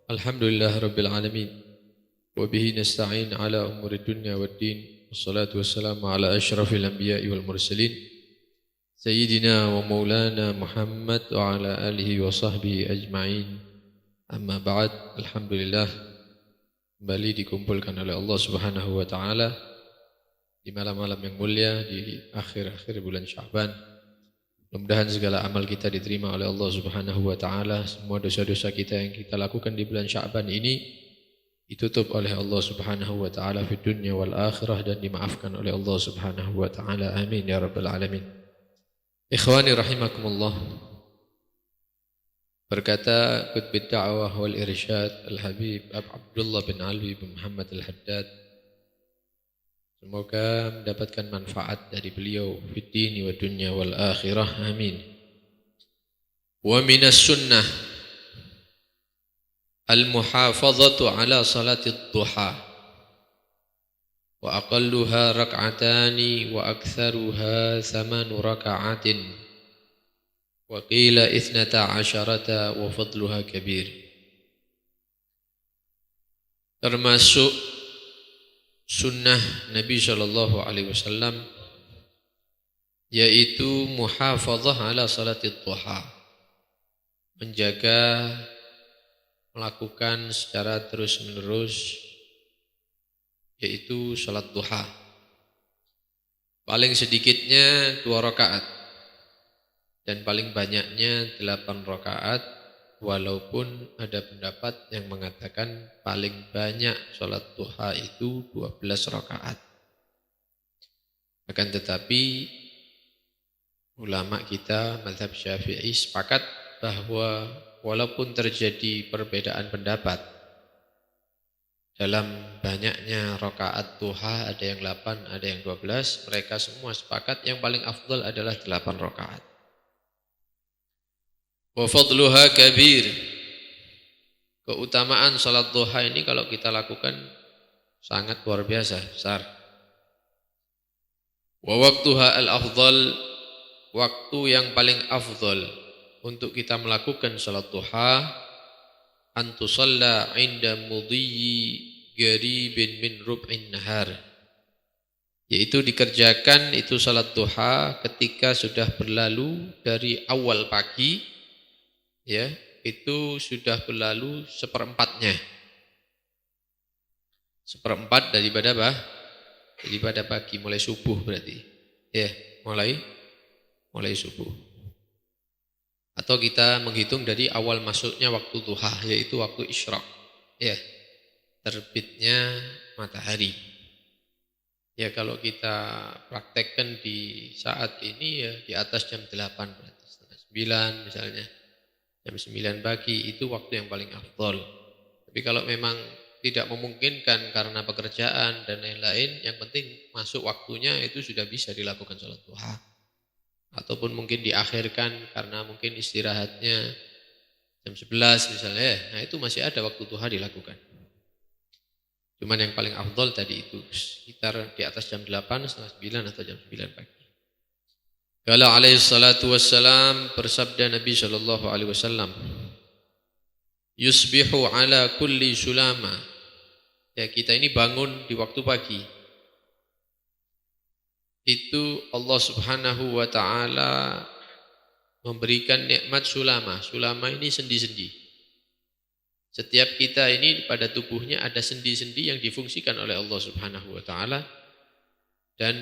Alhamdulillah Rabbil Alamin. Wabihi nasta'in ala umuri dunya wad din. Wassalatu wassalamu ala ashrafil anbiya'i wal mursalin. Sayyidina wa maulana Muhammad wa ala alihi wa sahbihi ajma'in. Amma ba'd. Alhamdulillah. Kembali dikumpulkan oleh Allah Subhanahu wa ta'ala di malam-malam yang mulia, di akhir-akhir bulan Sya'ban. Mudah-mudahan segala amal kita diterima oleh Allah Subhanahu wa ta'ala. Semua dosa-dosa kita yang kita lakukan di bulan Sya'ban ini ditutup oleh Allah Subhanahu wa ta'ala di dunia wal akhirah dan dimaafkan oleh Allah Subhanahu wa ta'ala. Amin ya rabbal alamin. Ikhwani rahimakumullah. Berkata Qutbid Da'wah wal Irsyad Al-Habib Abdullah bin Alwi bin Muhammad Al-Haddad, semoga mendapatkan manfaat dari beliau fid dini wa dunya wal akhirah. Amin. Wa minas sunnah al-muhafazatu ala salatid duha wa aqalluha rak'atani wa aktsaruha 8 raka'atin wa qila 12 wa fadluha kabir. Termasuk sunnah Nabi SAW yaitu muhafazah ala salatid duha, menjaga, melakukan secara terus-menerus yaitu salat duha. Paling sedikitnya 2 rakaat dan paling banyaknya 8 rakaat, walaupun ada pendapat yang mengatakan paling banyak salat duha itu 12 rakaat. Akan tetapi ulama kita mazhab Syafi'i sepakat bahwa walaupun terjadi perbedaan pendapat dalam banyaknya rakaat duha, ada yang 8, ada yang 12, mereka semua sepakat yang paling afdal adalah 8 rakaat. Wa fadluha kabir. Keutamaan salat duha ini kalau kita lakukan sangat luar biasa, besar. Wa waqtuha al-afdal, waktu yang paling afdal untuk kita melakukan salat duha, an tusalla 'inda mudiyyi qaribin min rub'in nahar, yaitu dikerjakan itu salat duha ketika sudah berlalu dari awal pagi, ya, itu sudah berlalu seperempatnya. Seperempat daripada apa? Daripada pagi, mulai subuh berarti. Ya, mulai subuh. Atau kita menghitung dari awal masuknya waktu duha, yaitu waktu isyraq. Ya, terbitnya matahari. Ya, kalau kita praktekkan di saat ini ya di atas jam 8 berarti setengah 9 misalnya. Jam 9 pagi itu waktu yang paling afdol. Tapi kalau memang tidak memungkinkan karena pekerjaan dan lain-lain, yang penting masuk waktunya itu sudah bisa dilakukan salat duha. Ataupun mungkin diakhirkan karena mungkin istirahatnya jam 11 misalnya, nah itu masih ada waktu duha dilakukan. Cuman yang paling afdol tadi itu sekitar di atas jam 8, setengah 9 atau jam 9 pagi. Kalau alaihi salatu wassalam, bersabda Nabi sallallahu alaihi wasallam, yusbihu ala kulli sulama. Ya, kita ini bangun di waktu pagi. Itu Allah Subhanahu wa ta'ala memberikan nikmat sulama. Sulama ini sendi-sendi. Setiap kita ini pada tubuhnya ada sendi-sendi yang difungsikan oleh Allah Subhanahu wa ta'ala, dan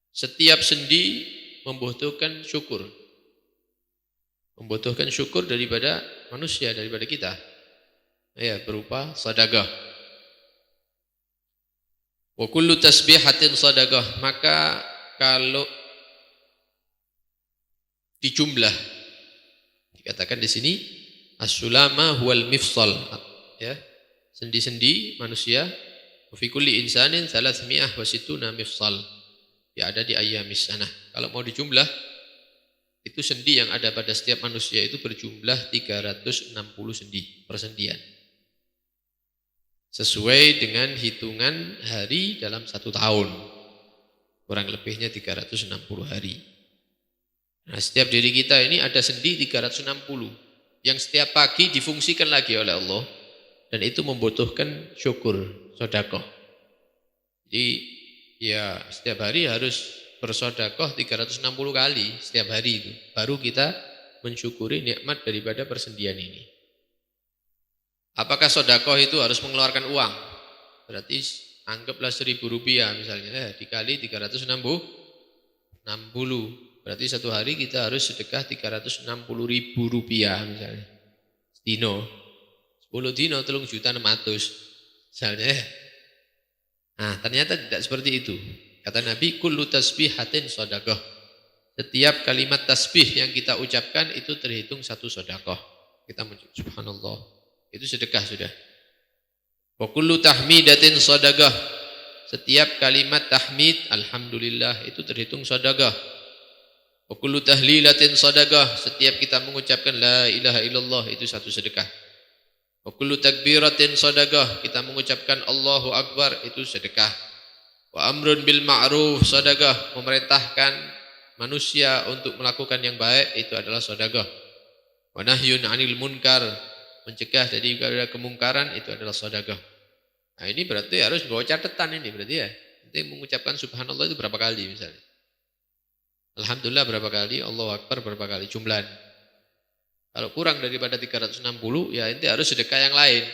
setiap sendi membutuhkan syukur. Membutuhkan syukur daripada manusia, daripada kita. Ya, berupa sedekah. Wa kullu tasbihatin sedekah. Maka kalau dijumlah, dikatakan di sini as-sulama huwal mifsal. Ya, sendi-sendi manusia. Wa fi kulli insanin 360 mifsal. Ya, ada di ayyamis sanah. Kalau mau dijumlah, itu sendi yang ada pada setiap manusia itu berjumlah 360 sendi, persendian. Sesuai dengan hitungan hari dalam 1 tahun. Kurang lebihnya 360 hari. Nah, setiap diri kita ini ada sendi 360. yang setiap pagi difungsikan lagi oleh Allah, dan itu membutuhkan syukur, sedekah. Jadi ya setiap hari harus bersedekah 360 kali setiap hari itu. Baru kita mensyukuri nikmat daripada persendian ini. Apakah sedekah itu harus mengeluarkan uang? Berarti anggaplah Rp1.000 misalnya, dikali 360, berarti satu hari kita harus sedekah Rp360.000 misalnya. Dino, 10 dino 3.600.000 misalnya. Nah, ternyata tidak seperti itu. Kata Nabi, kullu tasbihatin sedekah. Setiap kalimat tasbih yang kita ucapkan itu terhitung satu sedekah. Kita mengucap subhanallah, itu sedekah sudah. Wa kullu tahmidatin sedekah. Setiap kalimat tahmid alhamdulillah itu terhitung sedekah. Wa kullu tahlilatin sedekah. Setiap kita mengucapkan la ilaha illallah itu satu sedekah. Wa kullu takbiratin sedekah. Kita mengucapkan Allahu akbar itu sedekah. Wa amrun bil ma'ruf sedekah. Memerintahkan manusia untuk melakukan yang baik itu adalah sedekah. Wa nahyun 'anil munkar. Mencegah dari kemungkaran itu adalah sedekah. Nah, ini berarti harus bawa catatan ini berarti ya. Nanti mengucapkan subhanallah itu berapa kali misalnya. Alhamdulillah berapa kali, Allahu akbar berapa kali jumlah. Kalau kurang daripada 360 ya ini harus sedekah yang lain.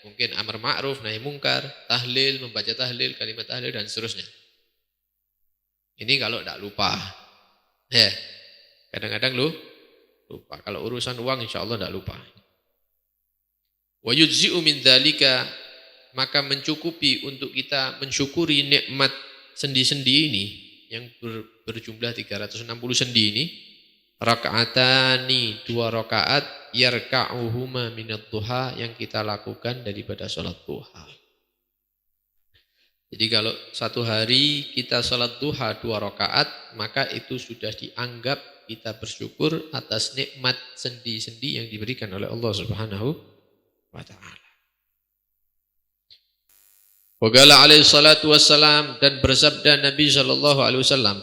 Mungkin amar ma'ruf, nahi mungkar, tahlil, membaca tahlil, kalimat tahlil dan seterusnya. Ini kalau tidak lupa. Ya. Kadang-kadang lupa. Kalau urusan uang insyaallah tidak lupa. Wa yujzi'u min dzalika, maka mencukupi untuk kita mensyukuri nikmat sendi-sendi ini yang berjumlah 360 sendi ini, rakaatani, 2 rakaat, yarka'uhuma minad duha, yang kita lakukan daripada salat duha. Jadi kalau satu hari kita salat duha 2 rakaat, maka itu sudah dianggap kita bersyukur atas nikmat sendi-sendi yang diberikan oleh Allah Subhanahu wa ta'ala. Wa qala alaihi salatu wassalam, dan bersabda Nabi sallallahu alaihi wasallam,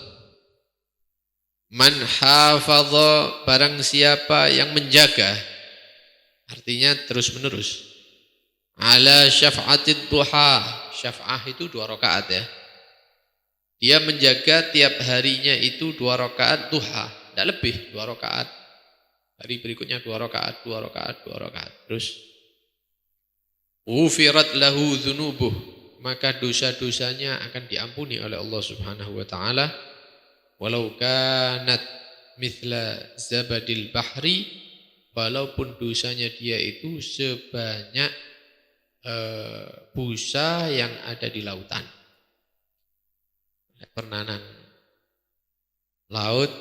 man hafadha, barang siapa yang menjaga, artinya terus menerus, ala syaf'atid duha, syaf'ah itu 2 rakaat ya. Dia menjaga tiap harinya itu 2 rakaat duha, tidak lebih 2 rakaat. Hari berikutnya 2 rakaat, 2 rakaat, 2 rakaat. Terus ufirat lahu dzunubuh, maka dosa-dosanya akan diampuni oleh Allah Subhanahu wa taala, walau kanat mithla zabadil bahri, walaupun dosanya dia itu sebanyak busa yang ada di lautan. Pernanan laut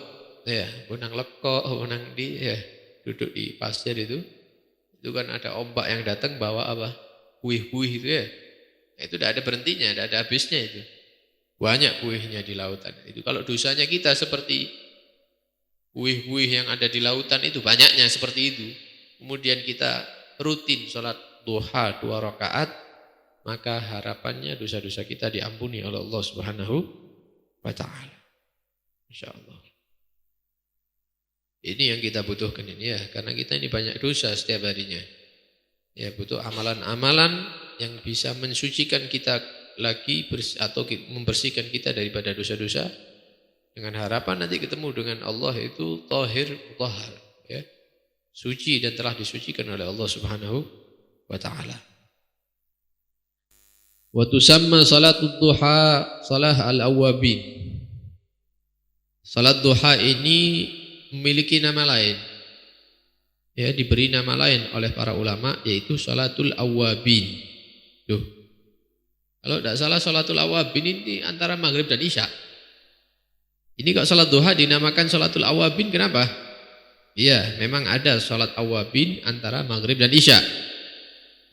ya, benang lekok, benang di ya, duduk di pasir itu kan ada ombak yang datang bawa apa? Buih-buih itu ya. Itu tidak ada berhentinya, tidak ada habisnya itu. Banyak buihnya di lautan. Itu kalau dosanya kita seperti buih-buih yang ada di lautan itu, banyaknya seperti itu. Kemudian kita rutin sholat duha 2 rakaat, maka harapannya dosa-dosa kita diampuni oleh Allah Subhanahu wa ta'ala. Insyaallah. Ini yang kita butuhkan ini ya, karena kita ini banyak dosa setiap harinya. Ya, butuh amalan-amalan yang bisa mensucikan kita lagi atau membersihkan kita daripada dosa-dosa, dengan harapan nanti ketemu dengan Allah itu tahir mutahhar ya, suci dan telah disucikan oleh Allah Subhanahu wa taala. Wa tusamma salatud duha salah al-awwabin. Salat duha ini memiliki nama lain. Ya, diberi nama lain oleh para ulama, yaitu salatul awwabin. Tuh. Kalau tidak salah salatul awwabin ini antara maghrib dan isya. Ini kok salat duha dinamakan salatul awwabin, kenapa? Iya, memang ada salat awwabin antara maghrib dan isya.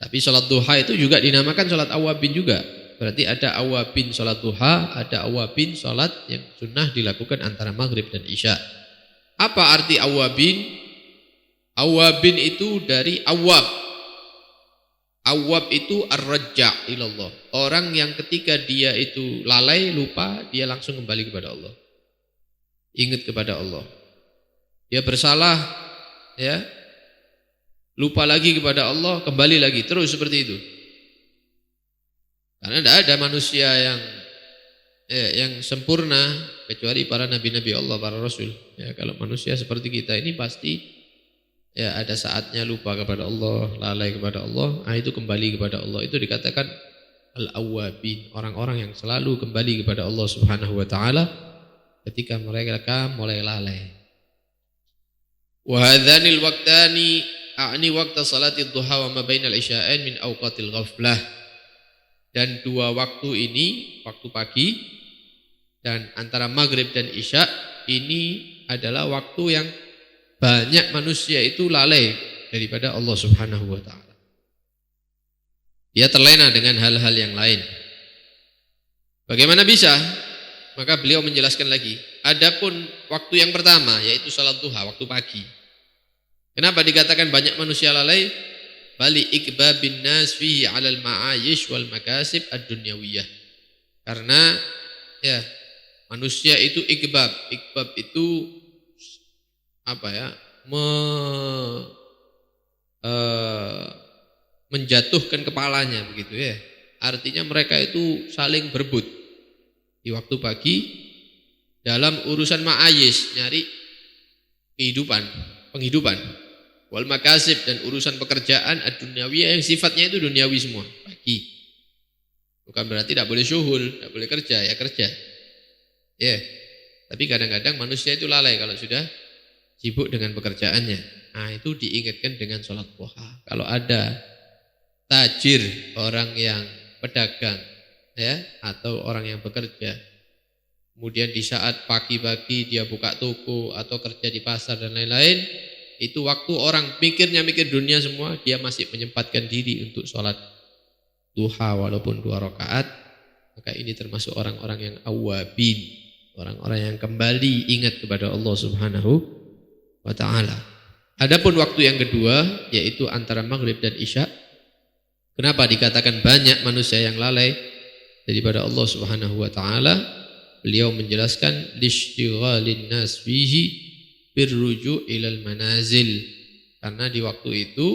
Tapi salat duha itu juga dinamakan salat awwabin juga. Berarti ada awwabin salat duha, ada awwabin salat yang sunnah dilakukan antara maghrib dan isya. Apa arti awwabin? Awwabin itu dari awwab. Awwab itu ar-rajja' ilallah. Orang yang ketika dia itu lalai, lupa, dia langsung kembali kepada Allah. Ingat kepada Allah. Dia bersalah, ya. lupa lagi kepada Allah, kembali lagi, terus seperti itu. Karena tidak ada manusia yang sempurna kecuali para nabi-nabi Allah, para rasul. Ya, kalau manusia seperti kita ini pasti ya ada saatnya lupa kepada Allah, lalai kepada Allah, itu kembali kepada Allah. Itu dikatakan al-awwabin, orang-orang yang selalu kembali kepada Allah Subhanahu wa taala ketika mereka mulai lalai. Wa hadzanil waqtani a'ni waqta salatid duha wa ma bainal isya'ain min awqatil ghaflah. Dan dua waktu ini, waktu pagi dan antara maghrib dan isya, ini adalah waktu yang banyak manusia itu lalai daripada Allah Subhanahu wa taala. Dia terlena dengan hal-hal yang lain. Bagaimana bisa? Maka beliau menjelaskan lagi. Adapun waktu yang pertama yaitu salat duha, waktu pagi. Kenapa dikatakan banyak manusia lalai? Bali ikbabin nas fihi 'alal ma'ayish wal makasib ad-dunyawiyah. Karena ya manusia itu ikbab. Ikbab itu apa ya? Menjatuhkan kepalanya begitu ya. Artinya mereka itu saling berebut di waktu pagi dalam urusan ma'ayish, nyari penghidupan. Wal makasib, dan urusan pekerjaan ad-dunyawiyah yang sifatnya itu duniawi semua pagi. Bukan berarti tidak boleh syuhul, tidak boleh kerja, ya kerja. Ya. Tapi kadang-kadang manusia itu lalai kalau sudah sibuk dengan pekerjaannya. Nah, itu diingatkan dengan sholat duha. Kalau ada tajir, orang yang pedagang ya, atau orang yang bekerja, kemudian di saat pagi-pagi dia buka toko atau kerja di pasar dan lain-lain, itu waktu orang mikir dunia semua, dia masih menyempatkan diri untuk sholat duha walaupun 2 rakaat, maka ini termasuk orang-orang yang awabin, orang-orang yang kembali ingat kepada Allah Subhanahu wa ta'ala. Adapun waktu yang kedua yaitu antara maghrib dan isya. Kenapa dikatakan banyak manusia yang lalai daripada Allah Subhanahu wa ta'ala? Beliau menjelaskan lishtighalin nas fihi birruju' ilal manazil. Karena di waktu itu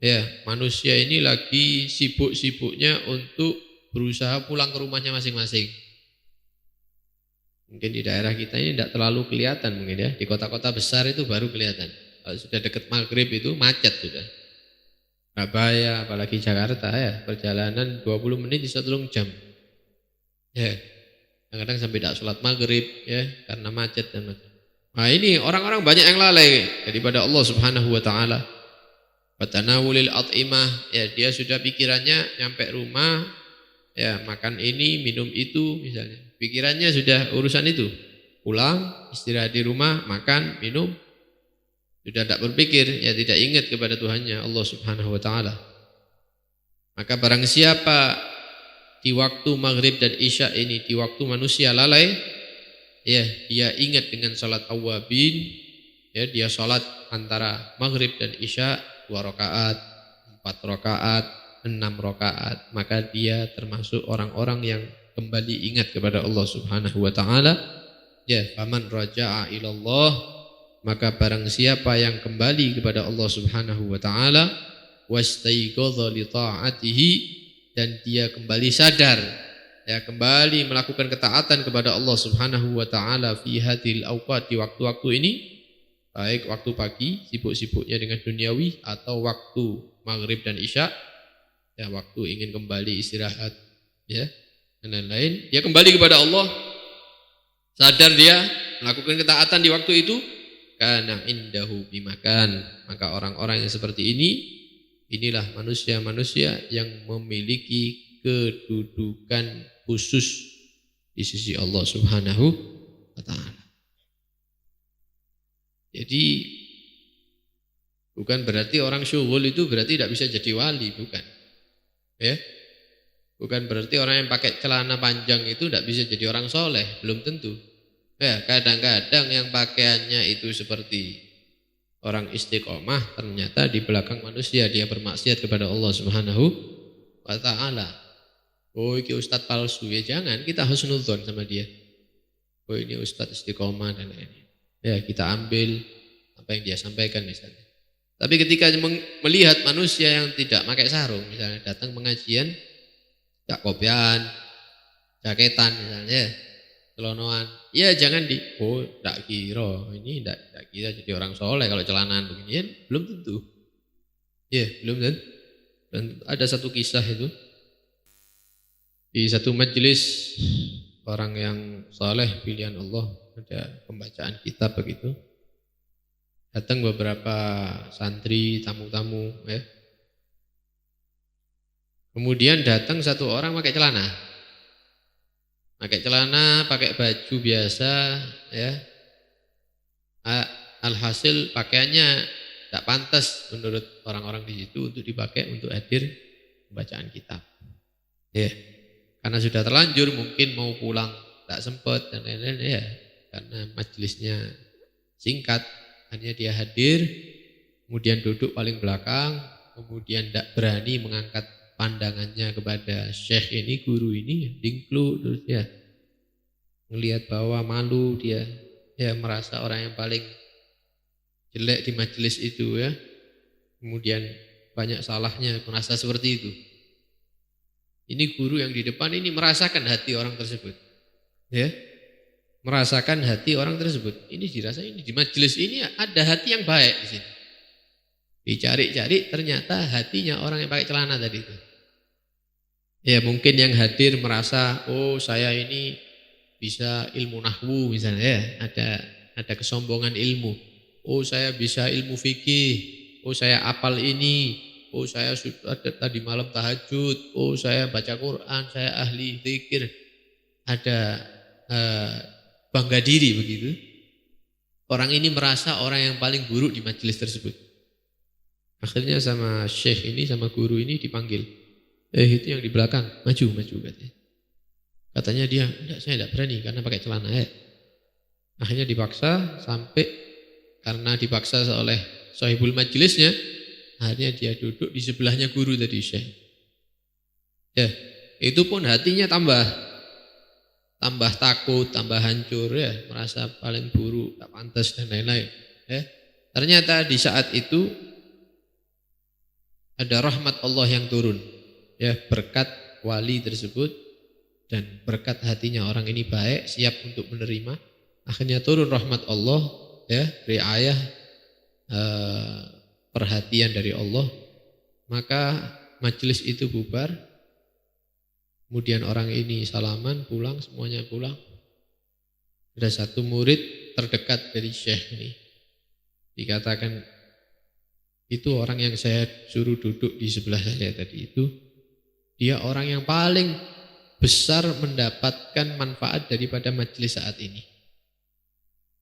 ya manusia ini lagi sibuk-sibuknya untuk berusaha pulang ke rumahnya masing-masing. Mungkin di daerah kita ini tidak terlalu kelihatan mungkin ya. Di kota-kota besar itu baru kelihatan. Kalau sudah dekat maghrib itu macet sudah. Surabaya, apalagi Jakarta ya, perjalanan 20 menit bisa 3 jam. Ya, kadang-kadang sampai tidak sholat maghrib ya, karena macet dan macam. Nah ini orang-orang banyak yang lalai daripada Allah Subhanahu wa ta'ala. Watanawulil at'imah, ya dia sudah pikirannya nyampe rumah, ya makan ini, minum itu misalnya. Pikirannya sudah urusan itu. Pulang, istirahat di rumah, makan, minum. Sudah tidak berpikir, ya tidak ingat kepada Tuhannya Allah Subhanahu wa ta'ala. Maka barang siapa di waktu maghrib dan isya ini, di waktu manusia lalai, ya dia ingat dengan salat awabin, ya dia salat antara maghrib dan isya 2 rakaat, 4 rakaat, 6 rakaat, maka dia termasuk orang-orang yang kembali ingat kepada Allah Subhanahu wa ta'ala. Ya, faman raja'a ilallah, maka barang siapa yang kembali kepada Allah Subhanahu wa ta'ala, wastaiqadha li ta'atihi, dan dia kembali sadar, ya kembali melakukan ketaatan kepada Allah Subhanahu wa ta'ala fi hadhil awqat, di waktu-waktu ini, baik waktu pagi sibuk-sibuknya dengan duniawi atau waktu maghrib dan isya, ya waktu ingin kembali istirahat ya dan lain-lain, dia kembali kepada Allah, sadar dia melakukan ketaatan di waktu itu, kana indahu bimakan, maka orang-orang yang seperti ini, inilah manusia-manusia yang memiliki kedudukan khusus di sisi Allah Subhanahu wa ta'ala. Jadi bukan berarti orang syuhul itu berarti tidak bisa jadi wali, bukan. Ya. Bukan berarti orang yang pakai celana panjang itu tidak bisa jadi orang soleh, belum tentu. Ya, kadang-kadang yang pakaiannya itu seperti orang istiqomah, ternyata di belakang manusia dia bermaksiat kepada Allah Subhanahu wa ta'ala. Oh ini ustadz palsu, ya jangan, kita husnudzon sama dia. Oh ini ustadz istiqomah dan lain-lain. Ya kita ambil apa yang dia sampaikan misalnya. Tapi ketika melihat manusia yang tidak pakai sarung, misalnya datang pengajian, tak kopian, jaketan misalnya, celonoan, ya jangan tak kira, ini tak kira jadi orang soleh kalau celanaan beginian, belum tentu. Ya, belum tentu. Dan ada satu kisah itu, di satu majelis orang yang soleh pilihan Allah, ada pembacaan kitab begitu. Datang beberapa santri, tamu-tamu ya. Kemudian datang satu orang pakai celana. Pakai celana, pakai baju biasa ya. Alhasil pakaiannya tidak pantas menurut orang-orang di situ untuk dipakai untuk hadir pembacaan kitab. Ya. Karena sudah terlanjur mungkin mau pulang tak sempat dan lain-lain ya. Karena majelisnya singkat. Hanya dia hadir, kemudian duduk paling belakang, kemudian tidak berani mengangkat pandangannya kepada syekh ini, guru ini, dingklu terus ya. Melihat bahwa malu dia, ya merasa orang yang paling jelek di majelis itu ya. Kemudian banyak salahnya, merasa seperti itu. Ini guru yang di depan ini merasakan hati orang tersebut. Ya. Merasakan hati orang tersebut. Ini dirasa ini di majelis ini ada hati yang baik di sini. Dicari-cari ternyata hatinya orang yang pakai celana tadi itu. Ya mungkin yang hadir merasa oh saya ini bisa ilmu nahwu misalnya ya, ada kesombongan ilmu. Oh saya bisa ilmu fikih. Oh saya apal ini. Oh saya sudah tadi malam tahajud. Oh saya baca Quran, saya ahli zikir. Ada bangga diri begitu. Orang ini merasa orang yang paling buruk di majelis tersebut. Akhirnya sama syekh ini, sama guru ini dipanggil. Itu yang di belakang, maju katanya. Katanya dia, saya tidak berani karena pakai celana ya. Akhirnya dipaksa sampai karena dipaksa oleh sahibul majelisnya, akhirnya dia duduk di sebelahnya guru tadi syekh. Ya, itu pun hatinya tambah takut, tambah hancur ya, merasa paling buruk, tak pantas dan lain-lain. Ya. Ternyata di saat itu ada rahmat Allah yang turun, ya berkat wali tersebut dan berkat hatinya orang ini baik, siap untuk menerima. Akhirnya turun rahmat Allah, ya riayah, perhatian dari Allah. Maka majelis itu bubar. Kemudian orang ini salaman, pulang, semuanya pulang. Ada satu murid terdekat dari syekh ini. Dikatakan, itu orang yang saya suruh duduk di sebelah saya tadi itu. Dia orang yang paling besar mendapatkan manfaat daripada majelis saat ini.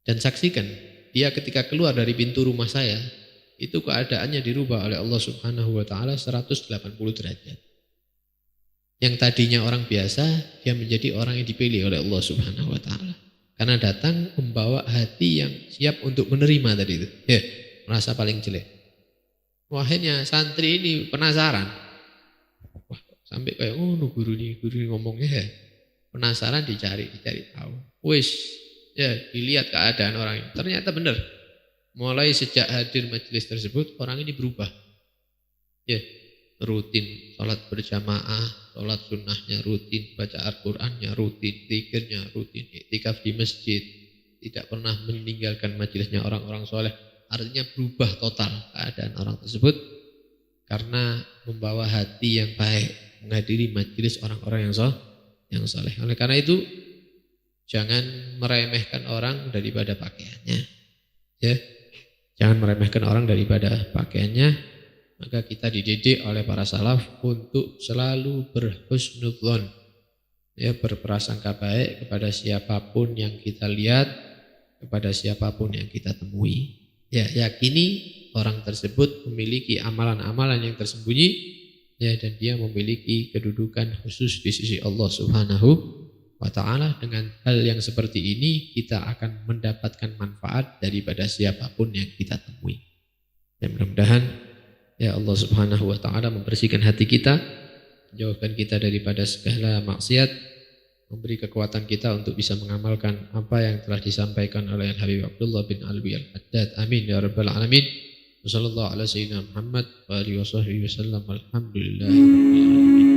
Dan saksikan, dia ketika keluar dari pintu rumah saya, itu keadaannya dirubah oleh Allah Subhanahu wa Ta'ala 180 derajat. Yang tadinya orang biasa, dia menjadi orang yang dipilih oleh Allah Subhanahu wa Ta'ala. Karena datang membawa hati yang siap untuk menerima tadi itu. Ya, merasa paling jelek. Akhirnya santri ini penasaran. Wah, sampai kayak guru ini ngomongnya ya. Penasaran dicari tahu. Wis, ya dilihat keadaan orang ini. Ternyata benar. Mulai sejak hadir majelis tersebut, orang ini berubah. Ya, rutin sholat berjamaah, sholat sunnahnya rutin, baca Al-Qurannya rutin, zikirnya rutin, iktikaf di masjid, tidak pernah meninggalkan majelisnya orang-orang soleh. Artinya berubah total keadaan orang tersebut karena membawa hati yang baik, menghadiri majelis orang-orang yang soleh. Oleh karena itu jangan meremehkan orang daripada pakaiannya, ya, jangan meremehkan orang daripada pakaiannya. Maka kita dididik oleh para salaf untuk selalu berhusnudzon, ya berprasangka baik kepada siapapun yang kita lihat, kepada siapapun yang kita temui. Ya, yakini orang tersebut memiliki amalan-amalan yang tersembunyi, ya, dan dia memiliki kedudukan khusus di sisi Allah Subhanahu wa Ta'ala. Dengan hal yang seperti ini kita akan mendapatkan manfaat daripada siapapun yang kita temui. Dan mudah-mudahan ya Allah Subhanahu wa Ta'ala membersihkan hati kita, menjauhkan kita daripada segala maksiat, memberi kekuatan kita untuk bisa mengamalkan apa yang telah disampaikan oleh Habib Abdullah bin Alwi Al-Haddad. Amin ya rabbal alamin. Wassallallahu ala sayyidina Muhammad wa alihi wa sahbihi wasallam. Alhamdulillahirabbil alamin.